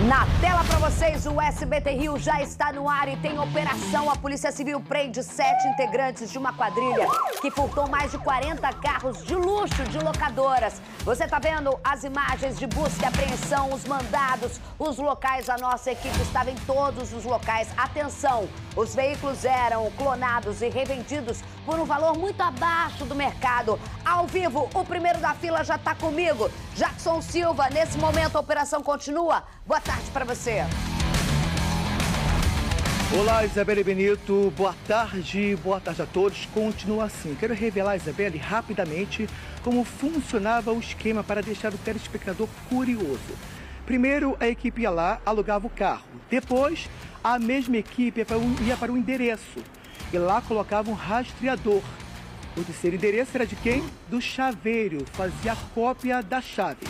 Na tela para vocês, o SBT Rio já está no ar e tem operação. A Polícia Civil prende 7 integrantes de uma quadrilha que furtou mais de 40 carros de luxo de locadoras. Você tá vendo as imagens de busca e apreensão, os mandados, os locais. A nossa equipe estava em todos os locais. Atenção, os veículos eram clonados e revendidos por um valor muito abaixo do mercado. Ao vivo, o primeiro da fila já está comigo, Jackson Silva. Nesse momento, a operação continua. Boa tarde para você. Olá, Isabelle Benito. Boa tarde a todos. Continua assim. Quero revelar, Isabelle, rapidamente como funcionava o esquema para deixar o telespectador curioso. Primeiro, a equipe ia lá, alugava o carro. Depois, a mesma equipe ia para o endereço e lá colocava um rastreador. O terceiro endereço era de quem? Do chaveiro. Fazia cópia da chave.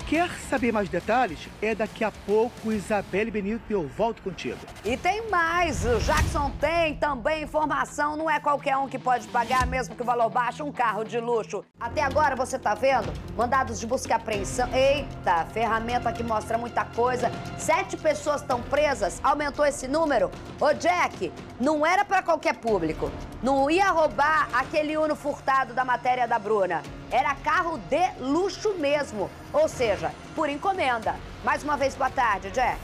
Quer saber mais detalhes? É daqui a pouco, Isabelle Benito, eu volto contigo. E tem mais, o Jackson tem também informação, não é qualquer um que pode pagar, mesmo que o valor baixo, um carro de luxo. Até agora, você tá vendo? Mandados de busca e apreensão. Eita, ferramenta que mostra muita coisa. 7 pessoas estão presas, aumentou esse número. Ô Jack, não era para qualquer público. Não ia roubar aquele Uno furtado da matéria da Bruna. Era carro de luxo mesmo, ou seja, por encomenda. Mais uma vez, boa tarde, Jack.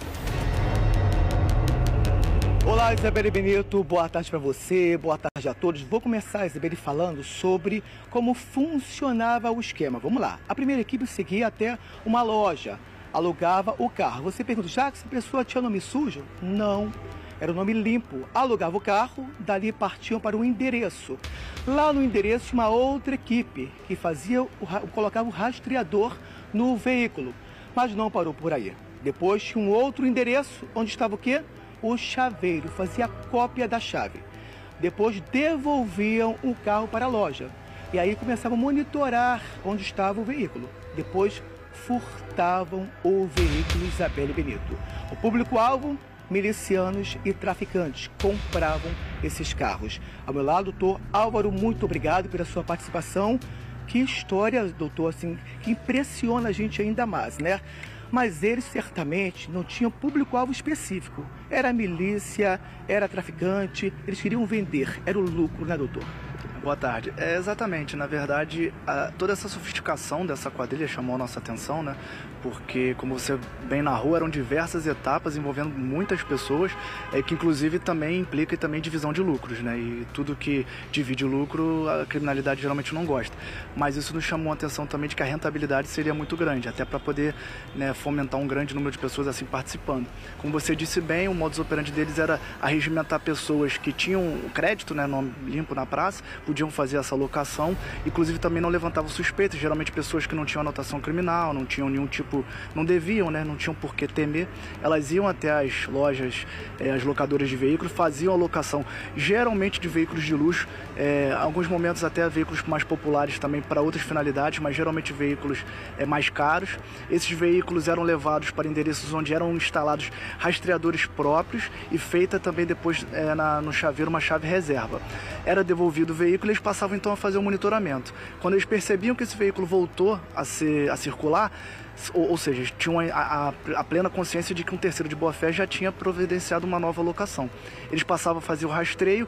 Olá, Isabelle Benito, boa tarde para você, boa tarde a todos. Vou começar, Isabelle, falando sobre como funcionava o esquema. Vamos lá. A primeira equipe seguia até uma loja, alugava o carro. Você pergunta, Jackson, a pessoa tinha nome sujo? Não. Era o nome limpo. Alugava o carro, dali partiam para o endereço. Lá no endereço, uma outra equipe que colocava o rastreador no veículo. Mas não parou por aí. Depois tinha um outro endereço, onde estava o quê? O chaveiro. Fazia cópia da chave. Depois devolviam o carro para a loja. E aí começavam a monitorar onde estava o veículo. Depois furtavam o veículo, Isabelle Benito. O público-alvo, milicianos e traficantes compravam esses carros. Ao meu lado, doutor Álvaro, muito obrigado pela sua participação. Que história, doutor, assim, que impressiona a gente ainda mais, né? Mas eles certamente não tinham público-alvo específico. Era milícia, era traficante, eles queriam vender, era o lucro, né, doutor? Boa tarde. Exatamente, na verdade, toda essa sofisticação dessa quadrilha chamou a nossa atenção, né? Porque, como você bem narrou, eram diversas etapas envolvendo muitas pessoas, que inclusive também implica também divisão de lucros, né? E tudo que divide lucro, a criminalidade geralmente não gosta. Mas isso nos chamou a atenção também de que a rentabilidade seria muito grande, até para poder, né, fomentar um grande número de pessoas assim participando. Como você disse bem, o modus operandi deles era arregimentar pessoas que tinham o crédito, né, nome limpo na praça, podiam fazer essa locação, inclusive também não levantavam suspeitas, geralmente pessoas que não tinham anotação criminal, não tinham nenhum tipo, não deviam, né, não tinham por que temer, elas iam até as lojas, as locadoras de veículos, faziam a locação, geralmente de veículos de luxo, alguns momentos até veículos mais populares também para outras finalidades, mas geralmente veículos mais caros. Esses veículos eram levados para endereços onde eram instalados rastreadores próprios e feita também depois no chaveiro uma chave reserva. Era devolvido o veículo e eles passavam então a fazer o monitoramento. Quando eles percebiam que esse veículo voltou a circular, ou seja, tinham a plena consciência de que um terceiro de boa-fé já tinha providenciado uma nova locação. Eles passavam a fazer o rastreio,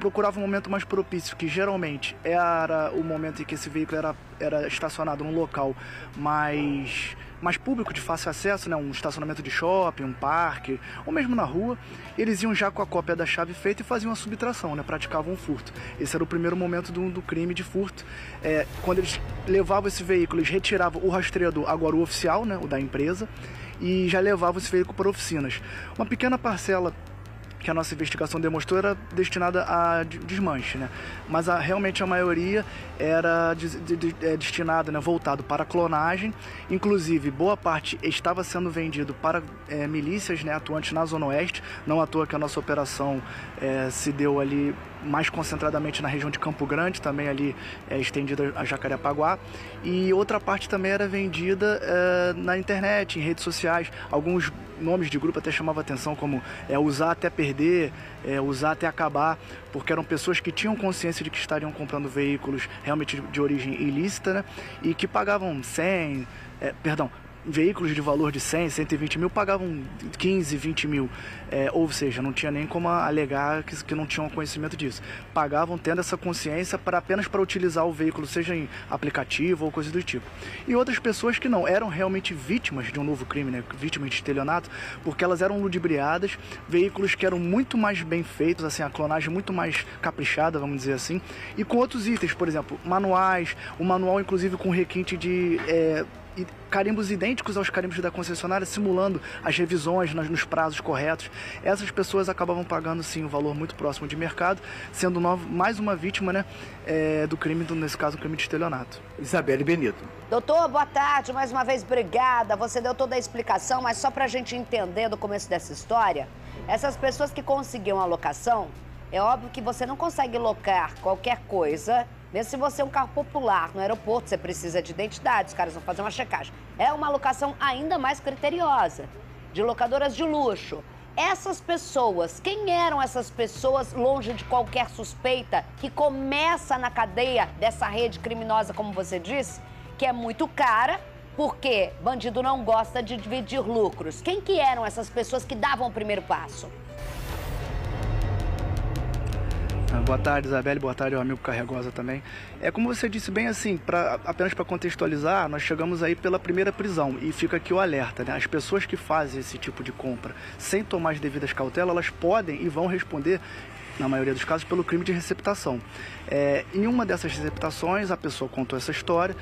procuravam um momento mais propício, que geralmente era o momento em que esse veículo era estacionado num local mais público, de fácil acesso, né? Um estacionamento de shopping, um parque, ou mesmo na rua. Eles iam já com a cópia da chave feita e faziam a subtração, né? Praticavam um furto. Esse era o primeiro momento do crime de furto. Quando eles levavam esse veículo, eles retiravam o rastreador, agora o oficial, né? O da empresa, e já levavam esse veículo para oficinas. Uma pequena parcela que a nossa investigação demonstrou era destinada a desmanche, né? Mas realmente a maioria era destinada, né, voltado para clonagem. Inclusive, boa parte estava sendo vendido para milícias, né, atuantes na Zona Oeste. Não à toa que a nossa operação se deu ali mais concentradamente na região de Campo Grande, também ali estendida a Jacarepaguá. E outra parte também era vendida na internet, em redes sociais. Alguns nomes de grupo até chamavam atenção, como usar até perder, usar até acabar, porque eram pessoas que tinham consciência de que estariam comprando veículos realmente de origem ilícita, né? E que pagavam veículos de valor de 100, 120 mil pagavam 15, 20 mil, ou seja, não tinha nem como alegar que não tinham conhecimento disso. Pagavam tendo essa consciência apenas para utilizar o veículo, seja em aplicativo ou coisa do tipo. E outras pessoas que não eram realmente vítimas de um novo crime, né, vítimas de estelionato, porque elas eram ludibriadas, veículos que eram muito mais bem feitos, assim, a clonagem muito mais caprichada, vamos dizer assim, e com outros itens, por exemplo, manuais, o manual inclusive com requinte de carimbos idênticos aos carimbos da concessionária, simulando as revisões nos prazos corretos. Essas pessoas acabavam pagando, sim, um valor muito próximo de mercado, sendo mais uma vítima, né, do crime, nesse caso, o crime de estelionato. Isabelle Benito. Doutor, boa tarde. Mais uma vez, obrigada. Você deu toda a explicação, mas só para a gente entender do começo dessa história, essas pessoas que conseguiam a locação, é óbvio que você não consegue locar qualquer coisa, mesmo se você é um carro popular no aeroporto, você precisa de identidade, os caras vão fazer uma checagem. É uma locação ainda mais criteriosa, de locadoras de luxo. Essas pessoas, quem eram essas pessoas, longe de qualquer suspeita, que começa na cadeia dessa rede criminosa, como você disse, que é muito cara, porque bandido não gosta de dividir lucros. Quem que eram essas pessoas que davam o primeiro passo? Boa tarde, Isabelle. Boa tarde, ao amigo Carregosa também. Como você disse bem assim, apenas para contextualizar, nós chegamos aí pela primeira prisão e fica aqui o alerta, né? As pessoas que fazem esse tipo de compra sem tomar as devidas cautelas, elas podem e vão responder, na maioria dos casos, pelo crime de receptação. Em uma dessas receptações, a pessoa contou essa história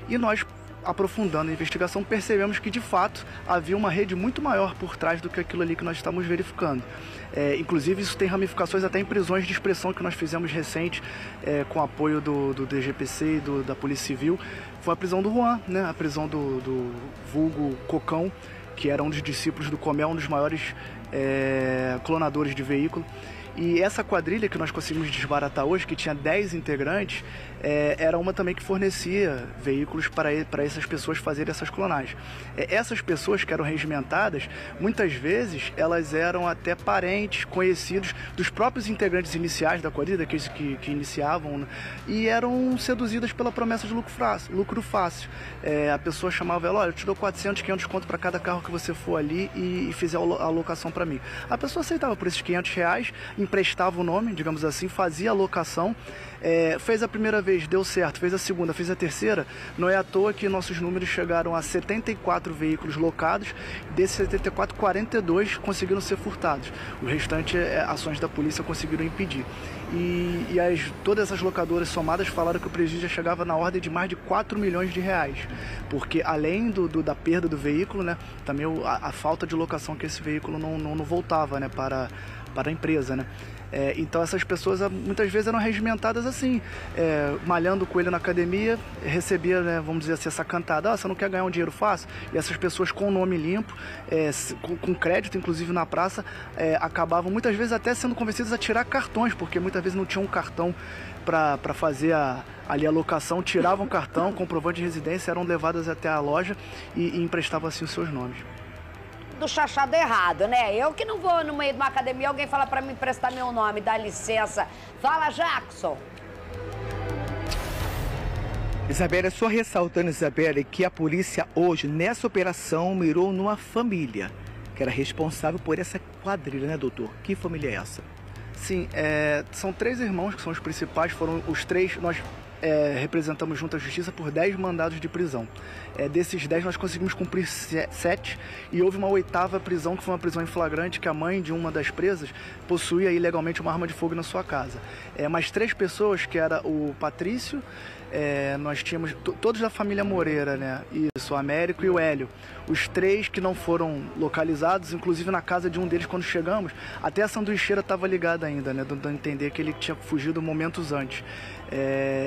e nós, aprofundando a investigação, percebemos que, de fato, havia uma rede muito maior por trás do que aquilo ali que nós estamos verificando. Inclusive, isso tem ramificações até em prisões de expressão que nós fizemos recente, com apoio do DGPC e da Polícia Civil. Foi a prisão do Juan, né? A prisão do vulgo Cocão, que era um dos discípulos do Comel, um dos maiores clonadores de veículo. E essa quadrilha que nós conseguimos desbaratar hoje, que tinha 10 integrantes, era uma também que fornecia veículos para essas pessoas fazerem essas clonagens. Essas pessoas que eram regimentadas, muitas vezes elas eram até parentes, conhecidos dos próprios integrantes iniciais da quadrilha, que iniciavam, né? E eram seduzidas pela promessa de lucro fácil. A pessoa chamava ela: olha, eu te dou 400, 500 conto para cada carro que você for ali e fizer a alocação para mim. A pessoa aceitava por esses 500 reais, emprestava o nome, digamos assim, fazia a locação, fez a primeira vez, deu certo, fez a segunda, fez a terceira. Não é à toa que nossos números chegaram a 74 veículos locados, desses 74, 42 conseguiram ser furtados. O restante, ações da polícia conseguiram impedir. E todas essas locadoras somadas falaram que o prejuízo já chegava na ordem de mais de 4 milhões de reais, porque além da perda do veículo, né, também a falta de locação, que esse veículo não voltava, né, para a empresa, né? Então essas pessoas muitas vezes eram regimentadas assim, malhando com ele na academia, recebia, né, vamos dizer assim, essa cantada: você não quer ganhar um dinheiro fácil? E essas pessoas com nome limpo, com crédito inclusive na praça, acabavam muitas vezes até sendo convencidas a tirar cartões, porque muitas vezes não tinham um cartão para fazer ali a locação, tiravam cartão, comprovante de residência, eram levadas até a loja e emprestavam assim os seus nomes. Do chachado errado, né? Eu que não vou no meio de uma academia, alguém fala pra me emprestar meu nome, dá licença. Fala, Jackson. Isabelle, só ressaltando, Isabelle, que a polícia hoje, nessa operação, mirou numa família que era responsável por essa quadrilha, né, doutor? Que família é essa? Sim, são 3 irmãos que são os principais, foram os 3, nós representamos junto à justiça por 10 mandados de prisão. Desses 10 nós conseguimos cumprir 7 e houve uma 8ª prisão, que foi uma prisão em flagrante, que a mãe de uma das presas possuía ilegalmente uma arma de fogo na sua casa. Mais 3 pessoas, que era o Patrício, nós tínhamos todos da família Moreira, né? Isso, o Américo e o Hélio. Os 3 que não foram localizados, inclusive na casa de um deles, quando chegamos, até a sanduicheira estava ligada ainda, né? Dando a entender que ele tinha fugido momentos antes.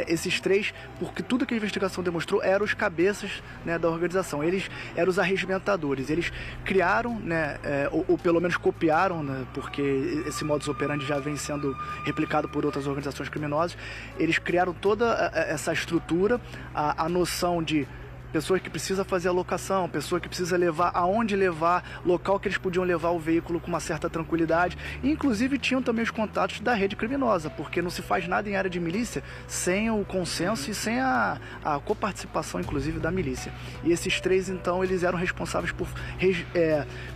Esses 3, porque tudo que a investigação demonstrou, eram os cabeças, né, da organização. Eles eram os arregimentadores. Eles criaram, né, ou pelo menos copiaram, né, porque esse modus operandi já vem sendo replicado por outras organizações criminosas. Eles criaram toda essa estrutura, a noção de pessoa que precisa fazer a locação, pessoa que precisa levar aonde levar, local que eles podiam levar o veículo com uma certa tranquilidade. E, inclusive, tinham também os contatos da rede criminosa, porque não se faz nada em área de milícia sem o consenso e sem a coparticipação, inclusive, da milícia. E esses três, então, eles eram responsáveis por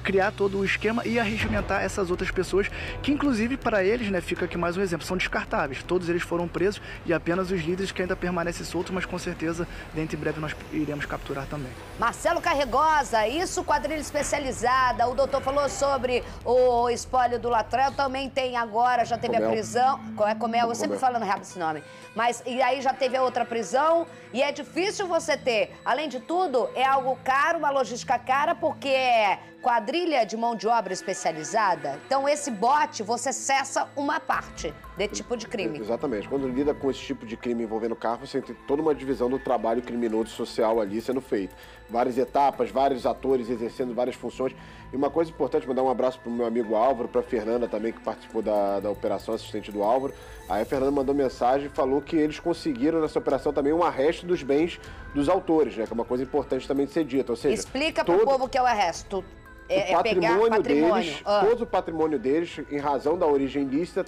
criar todo o esquema e arregimentar essas outras pessoas, que, inclusive, para eles, né, fica aqui mais um exemplo, são descartáveis. Todos eles foram presos e apenas os líderes que ainda permanecem soltos, mas com certeza, dentro em breve, nós iremos capturar também. Marcelo Carregosa, isso, quadrilha especializada. O doutor falou sobre o espólio do Latrell, também tem agora, já teve a prisão. Comel, eu sempre falando errado esse nome. Mas, e aí já teve a outra prisão, e é difícil você ter. Além de tudo, é algo caro, uma logística cara, porque é quadrilha de mão de obra especializada. Então, esse bote, você cessa uma parte desse tipo de crime. Exatamente. Quando lida com esse tipo de crime envolvendo carro, você tem toda uma divisão do trabalho criminoso social ali sendo feito. Várias etapas, vários atores exercendo várias funções. E uma coisa importante, mandar um abraço para o meu amigo Álvaro, para a Fernanda também, que participou da operação, assistente do Álvaro. Aí a Fernanda mandou mensagem e falou que eles conseguiram nessa operação também um arresto dos bens dos autores, né? Que é uma coisa importante também de ser dita. Ou seja, explica para o povo o que é o arresto. O patrimônio deles, todo o patrimônio deles, em razão da origem ilícita,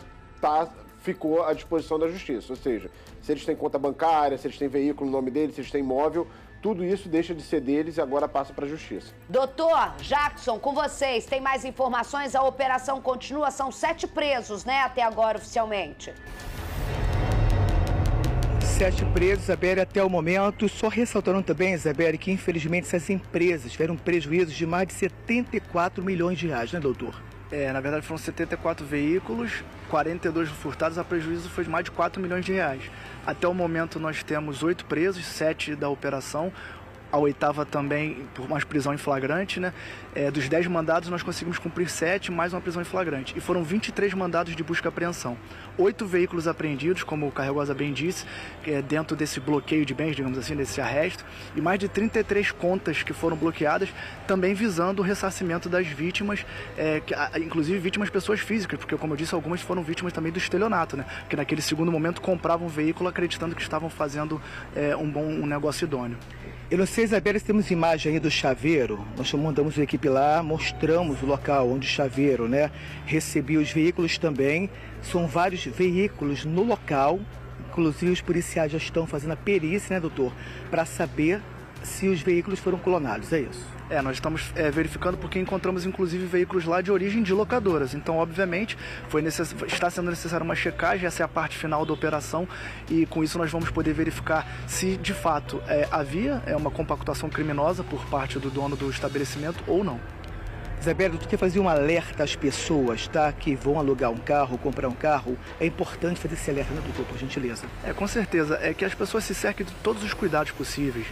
ficou à disposição da justiça. Ou seja, se eles têm conta bancária, se eles têm veículo no nome deles, se eles têm imóvel, tudo isso deixa de ser deles e agora passa para a justiça. Doutor Jackson, com vocês, tem mais informações? A operação continua, são 7 presos, né, até agora, oficialmente. 7 presos, Isabelle, até o momento. Só ressaltando também, Isabelle, que infelizmente essas empresas tiveram prejuízos de mais de 74 milhões de reais, né, doutor? Na verdade foram 74 veículos, 42 furtados, a prejuízo foi de mais de 4 milhões de reais. Até o momento nós temos 8 presos, 7 da operação, a 8ª também por uma prisão em flagrante, né? Dos 10 mandados nós conseguimos cumprir 7, mais uma prisão em flagrante. E foram 23 mandados de busca e apreensão. 8 veículos apreendidos, como o Carregosa bem disse, dentro desse bloqueio de bens, digamos assim, desse arresto. E mais de 33 contas que foram bloqueadas, também visando o ressarcimento das vítimas, inclusive vítimas pessoas físicas, porque, como eu disse, algumas foram vítimas também do estelionato, né? Que naquele segundo momento compravam um veículo acreditando que estavam fazendo um negócio idôneo. Eu não sei, Isabelle, se temos imagem aí do chaveiro. Nós mandamos a equipe lá, mostramos o local onde o chaveiro, né, recebia os veículos também. São vários veículos no local. Inclusive os policiais já estão fazendo a perícia, né, doutor, para saber se os veículos foram clonados, é isso? Nós estamos verificando porque encontramos inclusive veículos lá de origem de locadoras. Então, obviamente, está sendo necessária uma checagem, essa é a parte final da operação e com isso nós vamos poder verificar se de fato havia uma compactuação criminosa por parte do dono do estabelecimento ou não. Isabelle, tu quer fazer um alerta às pessoas, tá? Que vão alugar um carro, comprar um carro. É importante fazer esse alerta, né, doutor, por gentileza? Com certeza. É que as pessoas se cerquem de todos os cuidados possíveis.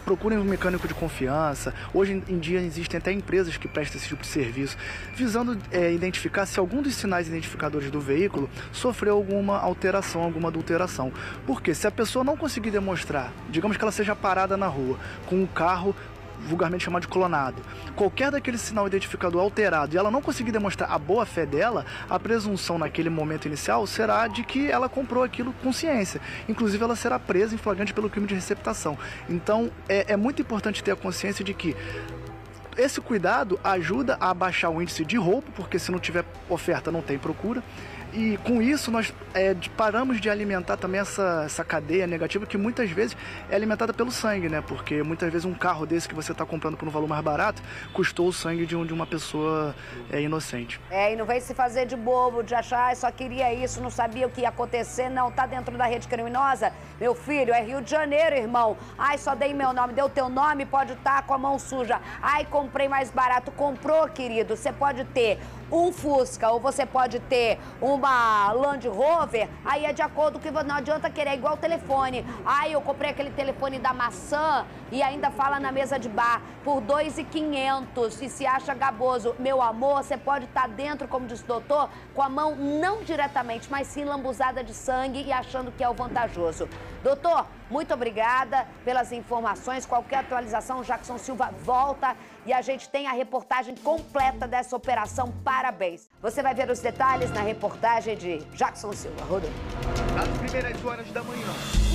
Procurem um mecânico de confiança. Hoje em dia existem até empresas que prestam esse tipo de serviço, visando identificar se algum dos sinais identificadores do veículo sofreu alguma alteração, alguma adulteração. Porque se a pessoa não conseguir demonstrar, digamos que ela seja parada na rua com um carro vulgarmente chamado de clonado, qualquer daquele sinal identificador alterado e ela não conseguir demonstrar a boa-fé dela, a presunção naquele momento inicial será de que ela comprou aquilo com ciência. Inclusive, ela será presa em flagrante pelo crime de receptação. Então, é muito importante ter a consciência de que esse cuidado ajuda a abaixar o índice de roubo, porque se não tiver oferta, não tem procura. E com isso nós paramos de alimentar também essa cadeia negativa que muitas vezes é alimentada pelo sangue, né? Porque muitas vezes um carro desse que você está comprando por um valor mais barato custou o sangue de uma pessoa inocente. E não vem se fazer de bobo, de achar, só queria isso, não sabia o que ia acontecer, não, tá dentro da rede criminosa? Meu filho, é Rio de Janeiro, irmão. Ai, só dei meu nome, deu teu nome, pode estar com a mão suja. Ai, comprei mais barato. Comprou, querido, você pode ter um Fusca ou você pode ter uma Land Rover, aí é de acordo com que não adianta querer igual o telefone. Ai, eu comprei aquele telefone da maçã e ainda fala na mesa de bar por R$2.500 e se acha gaboso. Meu amor, você pode estar dentro, como disse o doutor, com a mão não diretamente, mas sim lambuzada de sangue e achando que é o vantajoso. Doutor, muito obrigada pelas informações. Qualquer atualização, o Jackson Silva volta e a gente tem a reportagem completa dessa operação. Parabéns. Você vai ver os detalhes na reportagem de Jackson Silva. Rodrigo. Nas primeiras horas da manhã,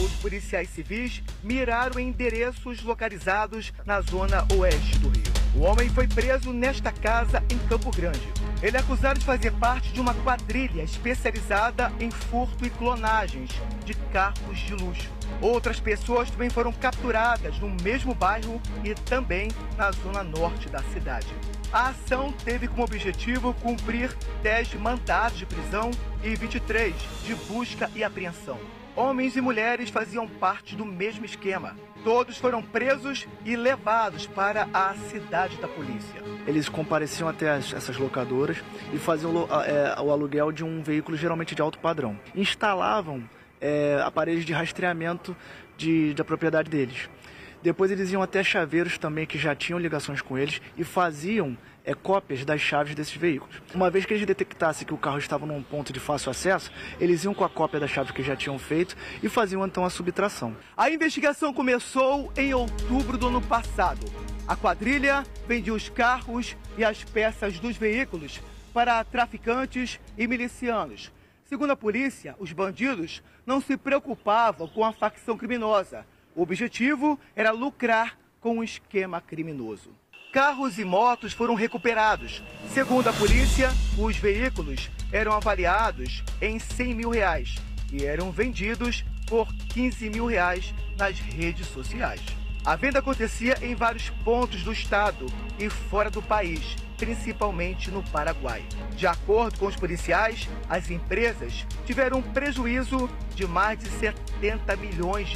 os policiais civis miraram em endereços localizados na zona oeste do Rio. O homem foi preso nesta casa em Campo Grande. Ele é acusado de fazer parte de uma quadrilha especializada em furto e clonagens de carros de luxo. Outras pessoas também foram capturadas no mesmo bairro e também na zona norte da cidade. A ação teve como objetivo cumprir 10 mandados de prisão e 23 de busca e apreensão. Homens e mulheres faziam parte do mesmo esquema. Todos foram presos e levados para a cidade da polícia. Eles compareciam até essas locadoras e faziam o aluguel de um veículo geralmente de alto padrão. Instalavam aparelhos de rastreamento da propriedade deles. Depois eles iam até chaveiros também que já tinham ligações com eles e faziam cópias das chaves desses veículos. Uma vez que eles detectassem que o carro estava num ponto de fácil acesso, eles iam com a cópia da chave que já tinham feito e faziam então a subtração. A investigação começou em outubro do ano passado. A quadrilha vendia os carros e as peças dos veículos para traficantes e milicianos. Segundo a polícia, os bandidos não se preocupavam com a facção criminosa. O objetivo era lucrar com o esquema criminoso. Carros e motos foram recuperados. Segundo a polícia, os veículos eram avaliados em R$100 mil e eram vendidos por R$15 mil nas redes sociais. A venda acontecia em vários pontos do estado e fora do país, principalmente no Paraguai. De acordo com os policiais, as empresas tiveram um prejuízo de mais de R$70 milhões.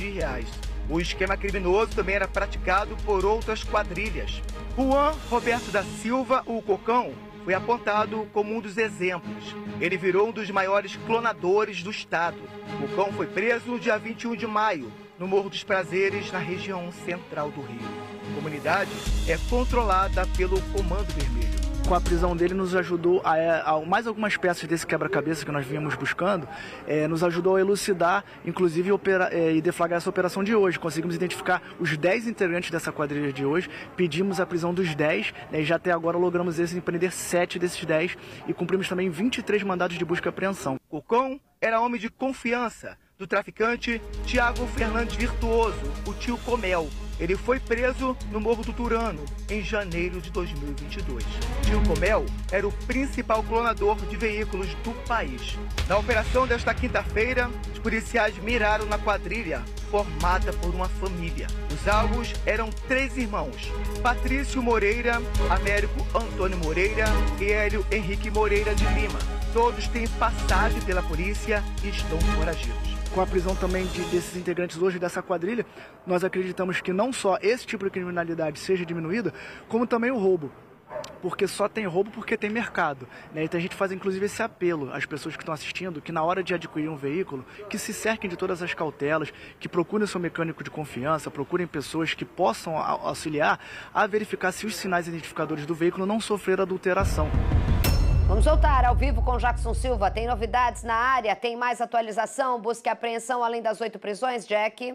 O esquema criminoso também era praticado por outras quadrilhas. Juan Roberto da Silva, o Cocão, foi apontado como um dos exemplos. Ele virou um dos maiores clonadores do estado. O Cocão foi preso no dia 21 de maio, no Morro dos Prazeres, na região central do Rio. A comunidade é controlada pelo Comando Vermelho. Com a prisão dele nos ajudou a mais algumas peças desse quebra-cabeça que nós vínhamos buscando, nos ajudou a elucidar, inclusive e deflagrar essa operação de hoje. Conseguimos identificar os 10 integrantes dessa quadrilha de hoje, pedimos a prisão dos 10, e já até agora logramos prender 7 desses 10 e cumprimos também 23 mandados de busca e apreensão. Cocão era homem de confiança do traficante Tiago Fernandes Virtuoso, o tio Comel. Ele foi preso no Morro do Turano em janeiro de 2022. Tio Comel era o principal clonador de veículos do país. Na operação desta quinta-feira, os policiais miraram na quadrilha formada por uma família. Os alvos eram 3 irmãos: Patrício Moreira, Américo Antônio Moreira e Hélio Henrique Moreira de Lima. Todos têm passagem pela polícia e estão foragidos. Com a prisão também desses integrantes hoje dessa quadrilha, nós acreditamos que não só esse tipo de criminalidade seja diminuída, como também o roubo. Porque só tem roubo porque tem mercado, né? Então a gente faz inclusive esse apelo às pessoas que estão assistindo, que na hora de adquirir um veículo, que se cerquem de todas as cautelas, que procurem seu mecânico de confiança, procurem pessoas que possam auxiliar a verificar se os sinais identificadores do veículo não sofreram adulteração. Vamos voltar ao vivo com Jackson Silva. Tem novidades na área? Tem mais atualização? Busca e apreensão além das 8 prisões, Jack?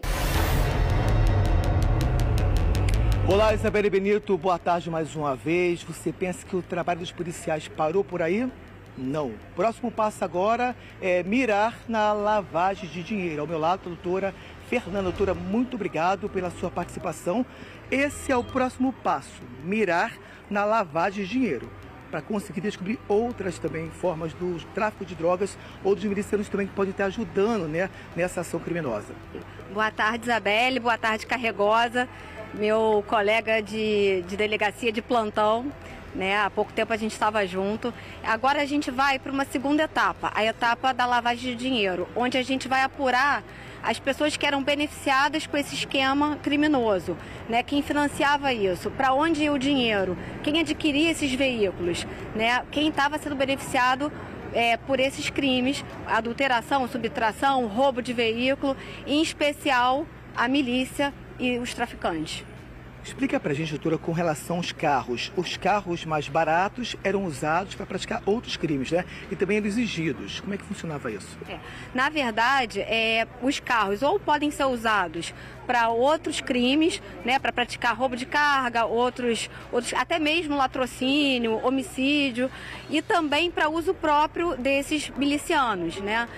Olá, Isabelle Benito. Boa tarde mais uma vez. Você pensa que o trabalho dos policiais parou por aí? Não. O próximo passo agora é mirar na lavagem de dinheiro. Ao meu lado, a doutora Fernanda. Doutora, muito obrigado pela sua participação. Esse é o próximo passo, mirar na lavagem de dinheiro, para conseguir descobrir outras também formas do tráfico de drogas ou dos milicianos também que podem estar ajudando, né, nessa ação criminosa. Boa tarde, Isabelle. Boa tarde, Carregosa, meu colega de delegacia de plantão. Né? Há pouco tempo a gente estava junto. Agora a gente vai para uma segunda etapa, a etapa da lavagem de dinheiro, onde a gente vai apurar as pessoas que eram beneficiadas com esse esquema criminoso, né? Quem financiava isso, para onde ia o dinheiro, quem adquiria esses veículos, né? Quem estava sendo beneficiado por esses crimes, adulteração, subtração, roubo de veículo, em especial a milícia e os traficantes. Explica pra gente, doutora, com relação aos carros. Os carros mais baratos eram usados para praticar outros crimes, né? E também eram exigidos. Como é que funcionava isso? Na verdade, os carros ou podem ser usados para outros crimes, né, para praticar roubo de carga, outros, até mesmo latrocínio, homicídio, e também para uso próprio desses milicianos, né?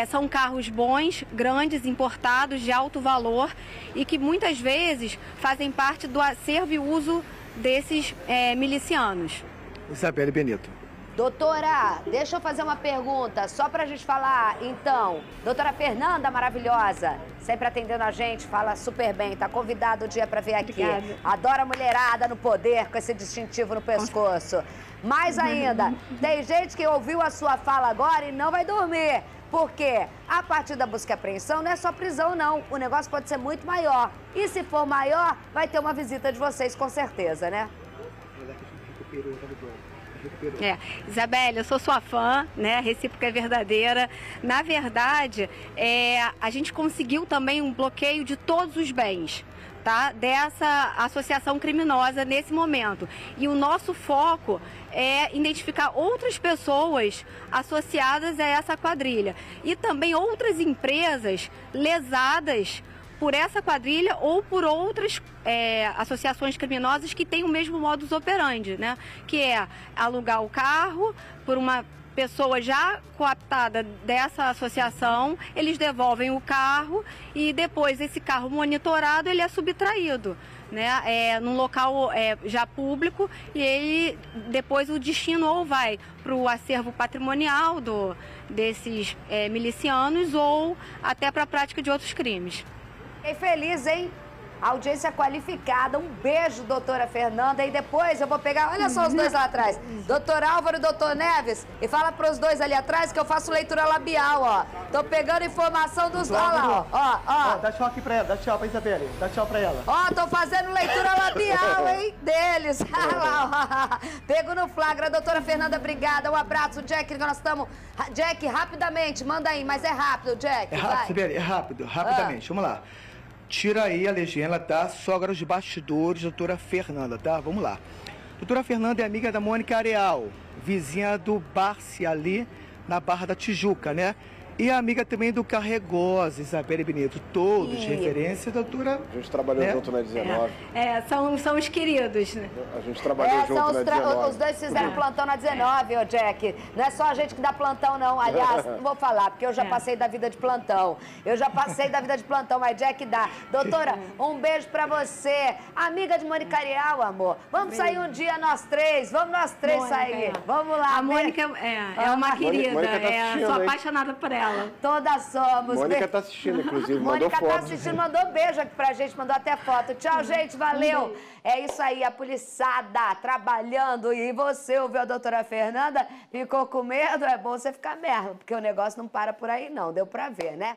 São carros bons, grandes, importados, de alto valor e que muitas vezes fazem parte do acervo e uso desses milicianos. Isabelle Benito. Doutora, deixa eu fazer uma pergunta, só pra gente falar, então. Doutora Fernanda, maravilhosa, sempre atendendo a gente, fala super bem, tá convidado o dia pra vir aqui. Obrigada. Adora a mulherada no poder, com esse distintivo no pescoço. Mais ainda, tem gente que ouviu a sua fala agora e não vai dormir. Porque a partir da busca e apreensão não é só prisão, não. O negócio pode ser muito maior. E se for maior, vai ter uma visita de vocês, com certeza, né? Isabelle, eu sou sua fã, né? A recíproca é verdadeira. Na verdade, a gente conseguiu também um bloqueio de todos os bens, tá? Dessa associação criminosa nesse momento. E o nosso foco é identificar outras pessoas associadas a essa quadrilha e também outras empresas lesadas por essa quadrilha ou por outras associações criminosas que têm o mesmo modus operandi, né? Que é alugar o carro por uma pessoa já cooptada dessa associação, eles devolvem o carro e depois esse carro monitorado ele é subtraído, né? Num local já público e ele depois o destino ou vai para o acervo patrimonial desses milicianos ou até para a prática de outros crimes. Fiquei feliz, hein? Audiência qualificada. Um beijo, doutora Fernanda. E depois eu vou pegar, olha só os dois lá atrás. Doutor Álvaro e doutor Neves. E fala pros dois ali atrás que eu faço leitura labial, ó. Tô pegando informação dos... Olha lá, ó. Dá tchau aqui pra ela, dá tchau pra Isabelle. Dá tchau pra ela. Ó, tô fazendo leitura labial, hein? Deles. Olha lá, ó. Pego no flagra. Doutora Fernanda, obrigada. Um abraço, Jack, que nós estamos... Jack, rapidamente, manda aí. Mas é rápido, Jack. É rápido, Isabelle, é rápido. Rapidamente, vamos lá. Tira aí a legenda, tá? Sogra dos bastidores, doutora Fernanda, tá? Vamos lá. Doutora Fernanda é amiga da Mônica Areal, vizinha do Barci ali na Barra da Tijuca, né? E amiga também do Carregosa, Isabelle Benito. Todos referência, doutora. A gente trabalhou junto na 19. São os queridos, né? A gente trabalhou junto na 19. Os dois fizeram plantão na 19, ô Jack. Não é só a gente que dá plantão, não. Aliás, não vou falar, porque eu já passei da vida de plantão. Mas Jack dá. Doutora, um beijo pra você. Amiga de Mônica Areal, amor. Vamos sair um dia nós três. Vamos nós três sair. Vamos lá. A Mônica é uma querida. Mônica tá Sou hein? apaixonada por ela. Todas somos. Mônica tá assistindo, inclusive, mandou Mônica foto. tá assistindo, mandou beijo aqui pra gente, mandou até foto. Tchau, gente, valeu. É isso aí, a poliçada trabalhando. E você ouviu a doutora Fernanda? Ficou com medo? É bom você ficar merda, porque o negócio não para por aí não, deu pra ver, né?